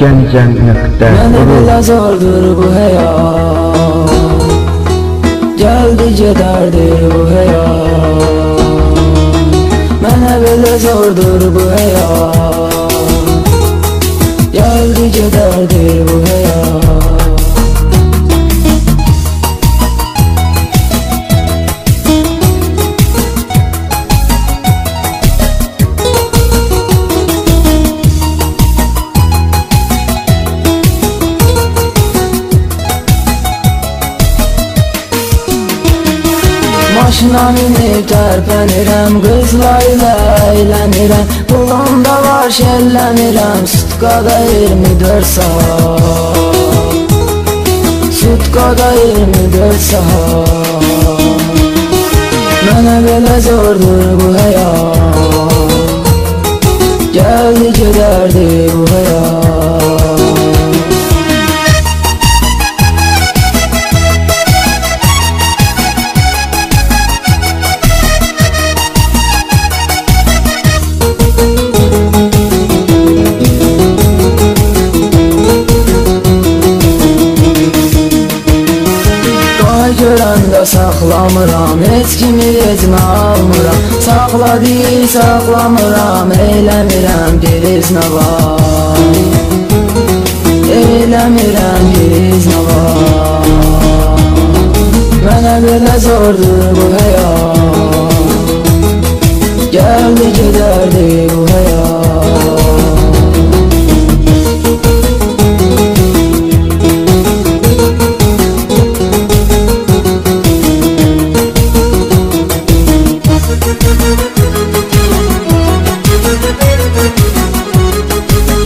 Gəncəm.ru Mənə belə zordur bu həyat, gəldi gedərdi bu həyat. Mənə belə zordur bu həyat, gəldi gedərdi bu həyat. Maşına minib tərpənirəm, qızla ilə əylənirəm, pulumda var şəllənirəm, sutkada 24 saat, sutkada 24 saat. Mənə belə zordur bu həyat, gəldi gedərdi bu həyat. Görəndə saxlamıram, heç kimi vecmə almıram, saxla deyil saxlamıram, eləmirəm geriz nə var, eləmirəm geriz nə var. Mənə belə zordur bu həyat, gəldi gedərdi bu həyat.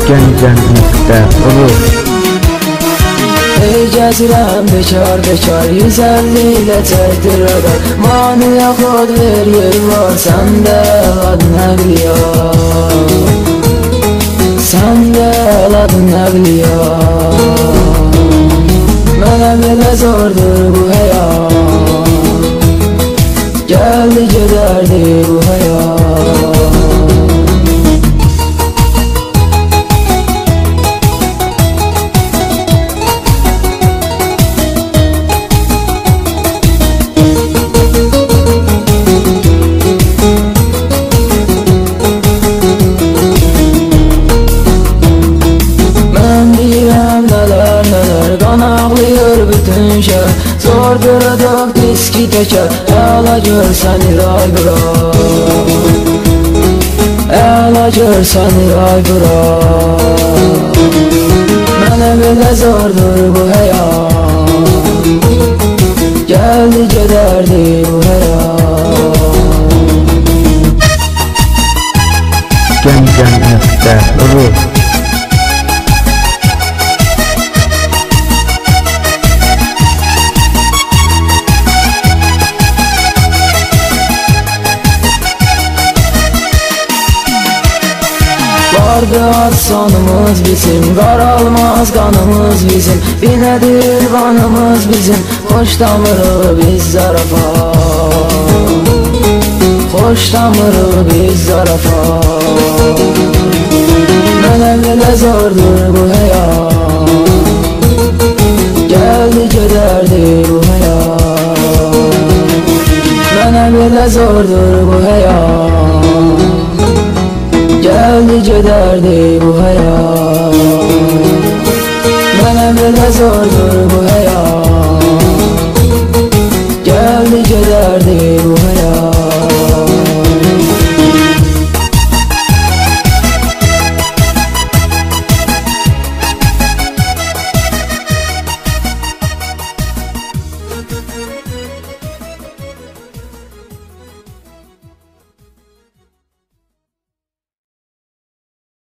Gəncəm.ru Ey gəzirəm bekar bekar, 150 ilə çəkdir radar, maniyə xod ver yer var, səndə əladın əqliyar, səndə əladın əqliyar. Mənə belə zordur bu həyat, gəldi gedərdi bu həyat. Bütün şəhər zor duracaq diski təkər, əla görsən iray bura, əla görsən iray bura. Mənə belə zordur bu həyat, gəldi gedərdi bu həyat. Gəncəm.ru Vardı az sonumuz bizim, qaralmaz qanımız bizim, binədir vanımız bizim, xoşlamırıq biz zarafat, xoşlamırıq biz zarafat. Mənə belə zordur bu həyat, gəldi gedərdi bu həyat. Mənə belə zordur bu həyat, gəldi gedərdi bu həyat. Mənə belə zordur bu həyat.